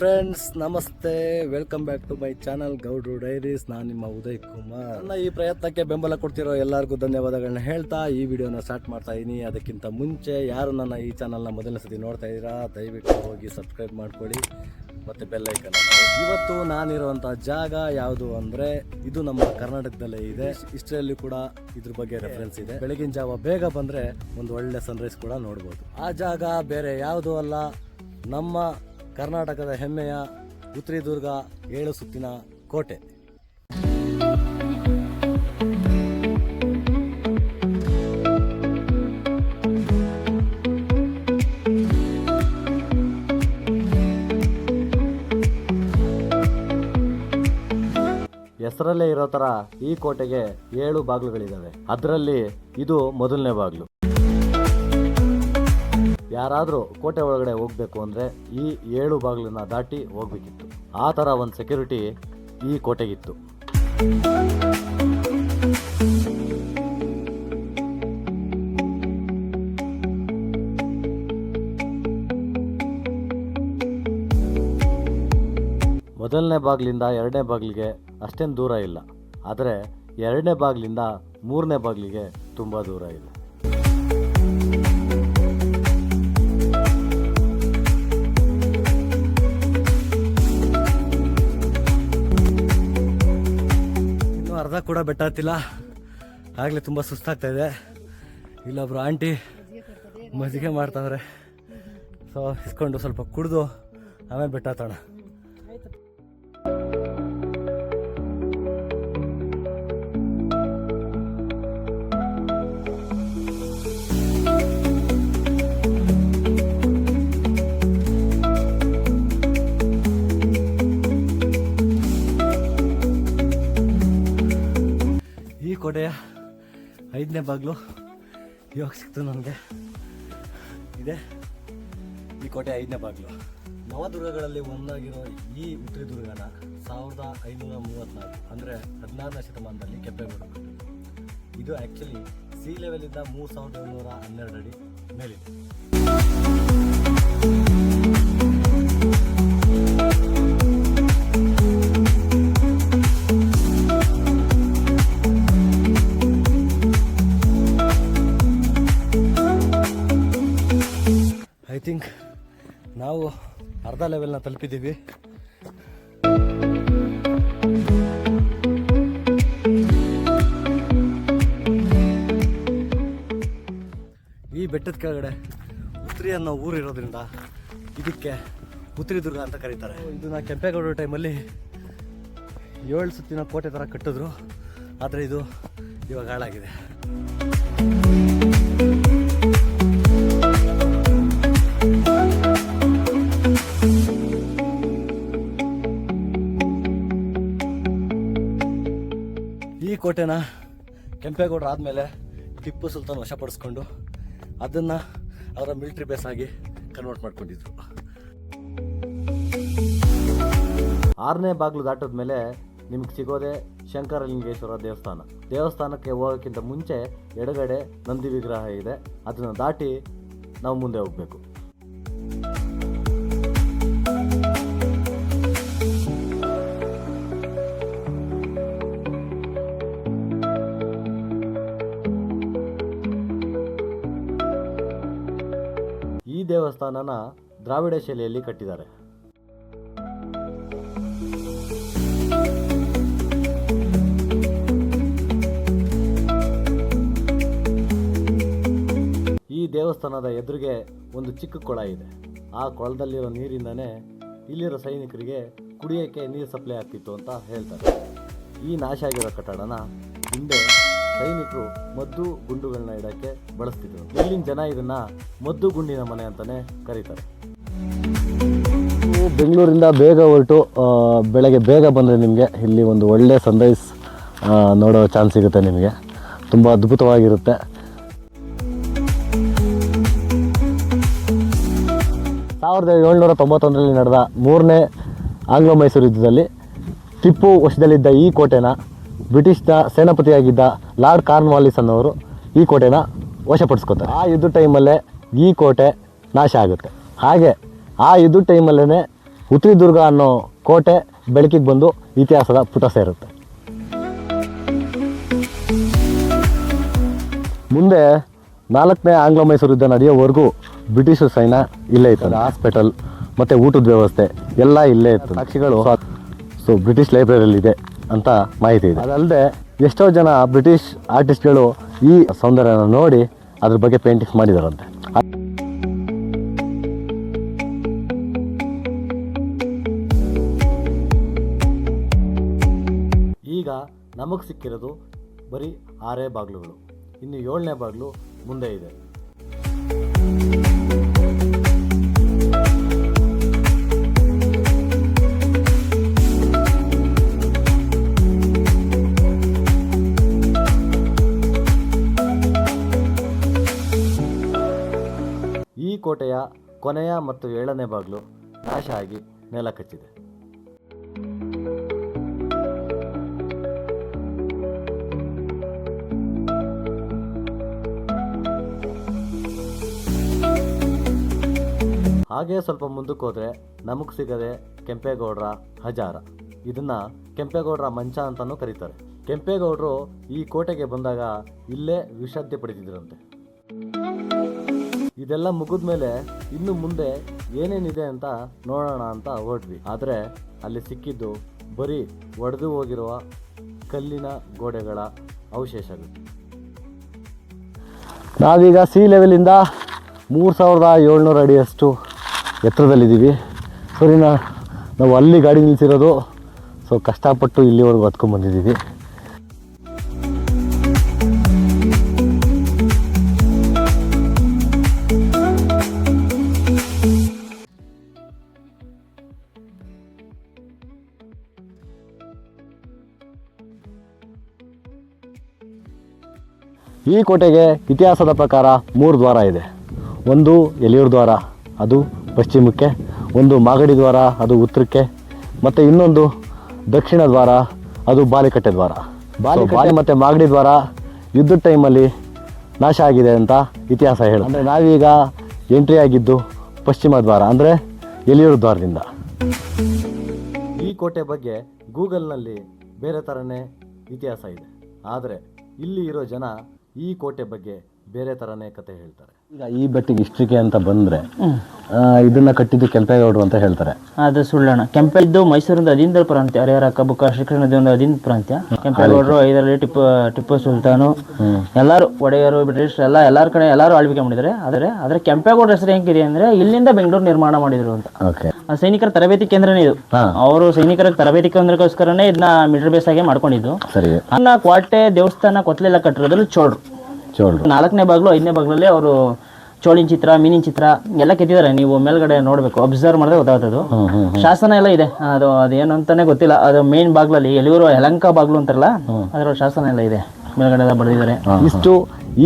Friends, ನಮಸ್ತೆ. Welcome back to my channel Gowdru diaries. ನಾನು ನಿಮ್ಮ ಉದಯ್ ಕುಮಾರ್. ನನ್ನ ಈ ಪ್ರಯತ್ನಕ್ಕೆ ಬೆಂಬಲ ಕೊಡ್ತಿರೋ ಎಲ್ಲರಿಗೂ ಧನ್ಯವಾದಗಳನ್ನ ಹೇಳ್ತಾ ಈ ವಿಡಿಯೋನ ಸ್ಟಾರ್ಟ್ ಮಾಡ್ತಾ ಇದ್ದೀನಿ. ಅದಕ್ಕಿಂತ ಮುಂಚೆ ಯಾರು ನನ್ನ ಈ ಚಾನಲ್ನ ಮೊದಲನೇ ಸತಿ ನೋಡ್ತಾ ಇದ್ದೀರಾ, ದಯವಿಟ್ಟು ಹೋಗಿ ಸಬ್ಸ್ಕ್ರೈಬ್ ಮಾಡ್ಕೊಳ್ಳಿ ಮತ್ತು ಬೆಲ್ ಐಕನ್. ಇವತ್ತು ನಾನಿರುವಂಥ ಜಾಗ ಯಾವುದು ಅಂದರೆ ಇದು ನಮ್ಮ ಕರ್ನಾಟಕದಲ್ಲೇ ಇದೆ. ಹಿಸ್ಟ್ರಿಯಲ್ಲಿ ಕೂಡ ಇದ್ರ ಬಗ್ಗೆ ರೆಫರೆನ್ಸ್ ಇದೆ. ಬೆಳಗಿನ ಜಾವ ಬೇಗ ಬಂದರೆ ಒಂದು ಒಳ್ಳೆ ಸನ್ರೈಸ್ ಕೂಡ ನೋಡ್ಬೋದು. ಆ ಜಾಗ ಬೇರೆ ಯಾವುದೂ ಅಲ್ಲ, ನಮ್ಮ ಕರ್ನಾಟಕದ ಹೆಮ್ಮೆಯ ಉತ್ತರಿದುರ್ಗ 7 ಸುತ್ತಿನ ಕೋಟೆ. ಹೆಸರಲ್ಲೇ ಇರೋ ಥರ ಈ ಕೋಟೆಗೆ 7 ಬಾಗಿಲುಗಳಿದ್ದಾವೆ. ಅದರಲ್ಲಿ ಇದು ಮೊದಲನೇ ಬಾಗಿಲು. ಯಾರಾದರೂ ಕೋಟೆ ಒಳಗಡೆ ಹೋಗಬೇಕು ಅಂದರೆ ಈ 7 ಬಾಗಿಲನ್ನ ದಾಟಿ ಹೋಗ್ಬೇಕಿತ್ತು. ಆ ಥರ ಒಂದು ಸೆಕ್ಯೂರಿಟಿ ಈ ಕೋಟೆಗಿತ್ತು. ಮೊದಲನೇ ಬಾಗಿಲಿಂದ 2ನೇ ಬಾಗಿಲಿಗೆ ಅಷ್ಟೇನು ದೂರ ಇಲ್ಲ, ಆದರೆ 2ನೇ ಬಾಗಿಲಿಂದ 3ನೇ ಬಾಗಿಲಿಗೆ ತುಂಬ ದೂರ ಇದೆ. ಅರ್ಧ ಕೂಡ ಬೆಟ್ಟ ಹತ್ತಿಲ್ಲ, ಆಗಲೇ ತುಂಬ ಸುಸ್ತಾಗ್ತಾ ಇದೆ. ಇಲ್ಲೊಬ್ರು ಆಂಟಿ ಮಜ್ಜಿಗೆ ಮಾಡ್ತಾವ್ರೆ, ಸೊ ಇಸ್ಕೊಂಡು ಸ್ವಲ್ಪ ಕುಡಿದು ಆಮೇಲೆ ಬೆಟ್ಟ ಹತ್ತೋಣ. ಕೋಟೆಯ 5ನೇ ಬಾಗಿಲು ಇವಾಗ ಸಿಕ್ತು ನನಗೆ. ಇದೆ ಈ ಕೋಟೆ 5ನೇ ಬಾಗಿಲು. ನವದುರ್ಗಗಳಲ್ಲಿ ಒಂದಾಗಿರೋ ಈ ಉತ್ತರಿದುರ್ಗನ 1534 ಅಂದರೆ 16ನೇ ಶತಮಾನದಲ್ಲಿ ಕೆಂಪೇಗೌಡರು ಕಟ್ಟಿದ್ರು. ಇದು ಆ್ಯಕ್ಚುಲಿ ಸಿ ಲೆವೆಲಿಂದ 3712 ಅಡಿ ಮೇಲಿದೆ. ಐ ಥಿಂಕ್ ನಾವು ಅರ್ಧ ಲೆವೆಲ್ನ ತಲುಪಿದ್ದೀವಿ. ಈ ಬೆಟ್ಟದ ಕೆಳಗಡೆ ಉತ್ತರಿ ಅನ್ನೋ ಊರು ಇರೋದ್ರಿಂದ ಇದಕ್ಕೆ ಉತ್ತರಿದುರ್ಗ ಅಂತ ಕರೀತಾರೆ. ಇದನ್ನ ಕೆಂಪೇಗೌಡರ ಟೈಮಲ್ಲಿ 7 ಸುತ್ತಿನ ಕೋಟೆ ಥರ ಕಟ್ಟಿದ್ರು, ಆದರೆ ಇದು ಇವಾಗ ಹಾಳಾಗಿದೆ. ಈ ಕೋಟೆನ ಕೆಂಪೇಗೌಡರು ಆದಮೇಲೆ ಟಿಪ್ಪು ಸುಲ್ತಾನ್ ವಶಪಡಿಸ್ಕೊಂಡು ಅದನ್ನು ಅವರ ಮಿಲಿಟ್ರಿ ಬೇಸ್ ಆಗಿ ಕನ್ವರ್ಟ್ ಮಾಡ್ಕೊಂಡಿದ್ರು. 6ನೇ ಬಾಗಿಲು ದಾಟದ ಮೇಲೆ ನಿಮ್ಗೆ ಸಿಗೋದೆ ಶಂಕರಲಿಂಗೇಶ್ವರ ದೇವಸ್ಥಾನ. ದೇವಸ್ಥಾನಕ್ಕೆ ಹೋಗೋಕ್ಕಿಂತ ಮುಂಚೆ ಎಡಗಡೆ ನಂದಿ ವಿಗ್ರಹ ಇದೆ, ಅದನ್ನು ದಾಟಿ ನಾವು ಮುಂದೆ ಹೋಗಬೇಕು. ಈ ದೇವಸ್ಥಾನನ ದ್ರಾವಿಡ ಶೈಲಿಯಲ್ಲಿ ಕಟ್ಟಿದ್ದಾರೆ. ಈ ದೇವಸ್ಥಾನದ ಎದುರಿಗೆ ಒಂದು ಚಿಕ್ಕ ಕೊಳ ಇದೆ. ಆ ಕೊಳದಲ್ಲಿರೋ ನೀರಿಂದನೇ ಇಲ್ಲಿರೋ ಸೈನಿಕರಿಗೆ ಕುಡಿಯೋಕ್ಕೆ ನೀರು ಸಪ್ಲೈ ಆಗ್ತಿತ್ತು ಅಂತ ಹೇಳ್ತಾರೆ. ಈ ನಾಶ ಆಗಿರೋ ಕಟ್ಟಡನ ಹಿಂದೆ ಸೈನಿಕರು ಮದ್ದು ಗುಂಡುಗಳನ್ನ ಇಡೋಕ್ಕೆ ಬಳಸ್ತಿದ್ರು. ಇಲ್ಲಿನ ಜನ ಇದನ್ನ ಮದ್ದು ಗುಂಡಿನ ಮನೆ ಅಂತಾನೆ ಕರೀತಾರೆ. ಬೆಂಗಳೂರಿಂದ ಬೇಗ ಹೊರಟು ಬೆಳಗ್ಗೆ ಬೇಗ ಬಂದರೆ ನಿಮಗೆ ಇಲ್ಲಿ ಒಂದು ಒಳ್ಳೆ ಸನ್ರೈಸ್ ನೋಡೋ ಚಾನ್ಸ್ ಸಿಗುತ್ತೆ. ನಿಮಗೆ ತುಂಬ ಅದ್ಭುತವಾಗಿರುತ್ತೆ. 1791ರಲ್ಲಿ ನಡೆದ 3ನೇ ಆಂಗ್ಲೋ ಮೈಸೂರು ಯುದ್ಧದಲ್ಲಿ ಟಿಪ್ಪು ವಶದಲ್ಲಿದ್ದ ಈ ಕೋಟೆನ ಬ್ರಿಟಿಷ್ನ ಸೇನಾಪತಿಯಾಗಿದ್ದ ಲಾರ್ಡ್ ಕಾರ್ನ್ವಾಲಿಸ್ ಅನ್ನೋರು ಈ ಕೋಟೆನ ವಶಪಡಿಸ್ಕೋತಾರೆ. ಆ ಯುದ್ಧ ಟೈಮಲ್ಲೇ ಈ ಕೋಟೆ ನಾಶ ಆಗುತ್ತೆ. ಹಾಗೆ ಆ ಯುದ್ಧ ಟೈಮಲ್ಲೇ ಉತ್ರಿ ದುರ್ಗ ಅನ್ನೋ ಕೋಟೆ ಬೆಳಕಿಗೆ ಬಂದು ಇತಿಹಾಸದ ಪುಟ ಸೇರುತ್ತೆ. ಮುಂದೆ 4ನೇ ಆಂಗ್ಲ ಮೈಸೂರು ಯುದ್ಧ ನಡೆಯೋವರೆಗೂ ಬ್ರಿಟಿಷ್ ಸೈನ್ಯ ಇಲ್ಲೇ ಇತ್ತು. ಹಾಸ್ಪಿಟಲ್ ಮತ್ತು ಊಟದ ವ್ಯವಸ್ಥೆ ಎಲ್ಲ ಇಲ್ಲೇ ಇತ್ತು. ಸಾಕ್ಷಿಗಳು ಸೊ ಬ್ರಿಟಿಷ್ ಲೈಬ್ರರಿಯಲ್ಲಿ ಇದೆ ಅಂತ ಮಾಹಿತಿ ಇದೆ. ಅದಲ್ಲದೆ ಎಷ್ಟೋ ಜನ ಬ್ರಿಟಿಷ್ ಆರ್ಟಿಸ್ಟ್ಗಳು ಈ ಸೌಂದರ್ಯನ ನೋಡಿ ಅದ್ರ ಬಗ್ಗೆ ಪೇಂಟಿಂಗ್ಸ್ ಮಾಡಿದಾರಂತೆ. ಈಗ ನಮಗೆ ಸಿಕ್ಕಿರೋದು ಬರೀ 6 ಬಾಗಿಲುಗಳು. ಇನ್ನು 7ನೇ ಬಾಗಿಲು ಮುಂದೆ ಇದೆ. ಈ ಕೋಟೆಯ ಕೊನೆಯ ಮತ್ತು 7ನೇ ಬಾಗಿಲು ನಾಶ ಆಗಿ ನೆಲ ಕಚ್ಚಿದೆ. ಹಾಗೆ ಸ್ವಲ್ಪ ಮುಂದಕ್ಕೆ ಹೋದರೆ ನಮಗೆ ಸಿಗದೆ ಕೆಂಪೇಗೌಡರ ಹಜಾರ. ಇದನ್ನು ಕೆಂಪೇಗೌಡರ ಮಂಚ ಅಂತಲೂ ಕರೀತಾರೆ. ಕೆಂಪೇಗೌಡರು ಈ ಕೋಟೆಗೆ ಬಂದಾಗ ಇಲ್ಲೇ ವಿಶ್ರಾಂತಿ ಪಡೆದಿದ್ದರಂತೆ. ಇದೆಲ್ಲ ಮುಗಿದ ಮೇಲೆ ಇನ್ನು ಮುಂದೆ ಏನೇನಿದೆ ಅಂತ ನೋಡೋಣ ಅಂತ ಹೊರಟ್ವಿ. ಆದರೆ ಅಲ್ಲಿ ಸಿಕ್ಕಿದ್ದು ಬರೀ ಒಡೆದು ಹೋಗಿರುವ ಕಲ್ಲಿನ ಗೋಡೆಗಳ ಅವಶೇಷಗಳು. ನಾವೀಗ ಸಿ ಲೆವೆಲಿಂದ 3700 ಅಡಿಯಷ್ಟು ಎತ್ತರದಲ್ಲಿದ್ದೀವಿ. ಸರಿ, ನಾವು ಅಲ್ಲಿ ಗಾಡಿ ನಿಲ್ಲಿಸಿರೋದು. ಸೊ ಕಷ್ಟಪಟ್ಟು ಇಲ್ಲಿವರೆಗೂ ಹತ್ಕೊಂಡ್ಬಂದಿದ್ದೀವಿ. ಈ ಕೋಟೆಗೆ ಇತಿಹಾಸದ ಪ್ರಕಾರ 3 ದ್ವಾರ ಇದೆ. ಒಂದು ಎಲಿಯೂರು ದ್ವಾರ, ಅದು ಪಶ್ಚಿಮಕ್ಕೆ. ಒಂದು ಮಾಗಡಿ ದ್ವಾರ, ಅದು ಉತ್ತರಕ್ಕೆ. ಮತ್ತು ಇನ್ನೊಂದು ದಕ್ಷಿಣ ದ್ವಾರ, ಅದು ಬಾಲಿಕಟ್ಟೆ ದ್ವಾರ. ಬಾಲಿಕಟ್ಟೆ ಮತ್ತು ಮಾಗಡಿ ದ್ವಾರ ಯುದ್ಧದ ಟೈಮಲ್ಲಿ ನಾಶ ಆಗಿದೆ ಅಂತ ಇತಿಹಾಸ ಹೇಳುತ್ತೆ. ಅಂದರೆ ನಾವೀಗ ಎಂಟ್ರಿ ಆಗಿದ್ದು ಪಶ್ಚಿಮ ದ್ವಾರ, ಅಂದರೆ ಎಲಿಯೂರು ದ್ವಾರದಿಂದ. ಈ ಕೋಟೆ ಬಗ್ಗೆ ಗೂಗಲ್ನಲ್ಲಿ ಬೇರೆ ಥರನೇ ಇತಿಹಾಸ ಇದೆ. ಆದರೆ ಇಲ್ಲಿ ಇರೋ ಜನ ಈ ಕೋಟೆ ಬಗ್ಗೆ ಬೇರೆ ಥರನೇ ಕತೆ ಹೇಳ್ತಾರೆ. ಈಗ ಈ ಬೆಟ್ಟಿಗೆ ಹಿಸ್ಟ್ರಿಗೆ ಅಂತ ಬಂದರೆ ಇದನ್ನು ಕಟ್ಟಿದ್ದು ಕೆಂಪೇಗೌಡರು ಅಂತ ಹೇಳ್ತಾರೆ. ಅದು ಸುಳ್ಳಣ. ಕೆಂಪೇಗೌಡರು ಮೈಸೂರಿಂದ ಅಧೀನ ಪ್ರಾಂತ್ಯ, ಹರಿಹರ ಕಬ್ಬುಕ ಶ್ರೀಕೃಷ್ಣದ ಒಂದು ಅಧೀನ ಪ್ರಾಂತ್ಯ. ಕೆಂಪೇಗೌಡರು ಇದರಲ್ಲಿ ಟಿಪ್ಪು ಸುಲ್ತಾನು ಎಲ್ಲರೂ ಒಡೆಯರು ಬ್ರಿಟಿಷ್ ಎಲ್ಲರ ಕಡೆ ಎಲ್ಲರೂ ಆಳ್ವಿಕೆ ಮಾಡಿದ್ದಾರೆ. ಆದರೆ ಕೆಂಪೇಗೌಡರ ಹೆಸರು ಹೆಂಗಿದೆ ಅಂದರೆ ಇಲ್ಲಿಂದ ಬೆಂಗಳೂರು ನಿರ್ಮಾಣ ಮಾಡಿದ್ರು ಅಂತ. ಸೈನಿಕರ ತರಬೇತಿ ಕೇಂದ್ರನೇ ಇದು. ಅವರು ಸೈನಿಕರ ತರಬೇತಿ ಕೇಂದ್ರಕ್ಕೋಸ್ಕರನೇ ಇದನ್ನ ಮಿಲಿಟರಿ ಬೇಸ್ ಆಗಿ ಮಾಡ್ಕೊಂಡಿದ್ದು. ಕೋಟೆ, ದೇವಸ್ಥಾನ, ಕೊತ್ತಲೆಲ್ಲ ಕಟ್ಟಿರೋದ್ರಲ್ಲಿ ಚೋಳರು. 4ನೇ ಬಾಗಿಲು 5ನೇ ಬಾಗಿಲಲ್ಲಿ ಅವರು ಚೋಳಿನ ಚಿತ್ರ, ಮೀನಿನ ಚಿತ್ರ ಎಲ್ಲ ಕೆತ್ತಿದ್ದಾರೆ. ನೀವು ಮೇಲ್ಗಡೆ ನೋಡಬೇಕು, ಅಬ್ಸರ್ವ್ ಮಾಡಿದ್ರೆ ಗೊತ್ತಾಗ್ತದೆ. ಶಾಸನ ಎಲ್ಲ ಇದೆ. ಅದೇನು ಅಂತಾನೆ ಗೊತ್ತಿಲ್ಲ. ಅದು ಮೇನ್ ಬಾಗಿಲಲ್ಲಿ ಎಲಿಯೂರು ಯಲಹಂಕ ಬಾಗಿಲು ಅಂತಾರಲ್ಲ, ಅದರ ಶಾಸನ ಎಲ್ಲ ಇದೆ, ಮೇಲ್ಗಡೆ ಎಲ್ಲ ಬರೆದಿದ್ದಾರೆ. ಇಷ್ಟು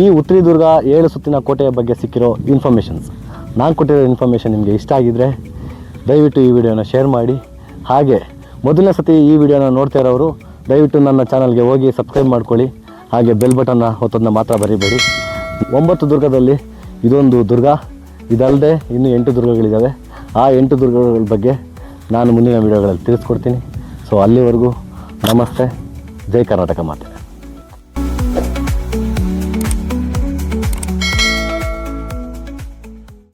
ಈ ಉತ್ರಿ ದುರ್ಗ 7 ಸುತ್ತಿನ ಕೋಟೆಯ ಬಗ್ಗೆ ಸಿಕ್ಕಿರೋ ಇನ್ಫಾರ್ಮೇಷನ್ಸ್. ನಾನು ಕೊಟ್ಟಿರೋ ಇನ್ಫಾರ್ಮೇಷನ್ ನಿಮಗೆ ಇಷ್ಟ ಆಗಿದ್ರೆ ದಯವಿಟ್ಟು ಈ ವಿಡಿಯೋನ ಶೇರ್ ಮಾಡಿ. ಹಾಗೆ ಮೊದಲನೇ ಸತಿ ಈ ವಿಡಿಯೋನ ನೋಡ್ತಾ ಇರೋರು ದಯವಿಟ್ಟು ನನ್ನ ಚಾನಲ್ಗೆ ಹೋಗಿ ಸಬ್ಸ್ಕ್ರೈಬ್ ಮಾಡ್ಕೊಳ್ಳಿ. ಹಾಗೆ ಬೆಲ್ ಬಟನ್ನ ಒತ್ತೋದನ್ನ ಮಾತ್ರ ಬರೀಬೇಡಿ. 9 ದುರ್ಗದಲ್ಲಿ ಇದೊಂದು ದುರ್ಗ. ಇದಲ್ಲದೆ ಇನ್ನೂ 8 ದುರ್ಗಗಳಿದ್ದಾವೆ. ಆ 8 ದುರ್ಗಗಳ ಬಗ್ಗೆ ನಾನು ಮುಂದಿನ ವಿಡಿಯೋಗಳಲ್ಲಿ ತಿಳಿಸ್ಕೊಡ್ತೀನಿ. ಸೊ ಅಲ್ಲಿವರೆಗೂ ನಮಸ್ತೆ. ಜೈ ಕರ್ನಾಟಕ ಮಾತೆ.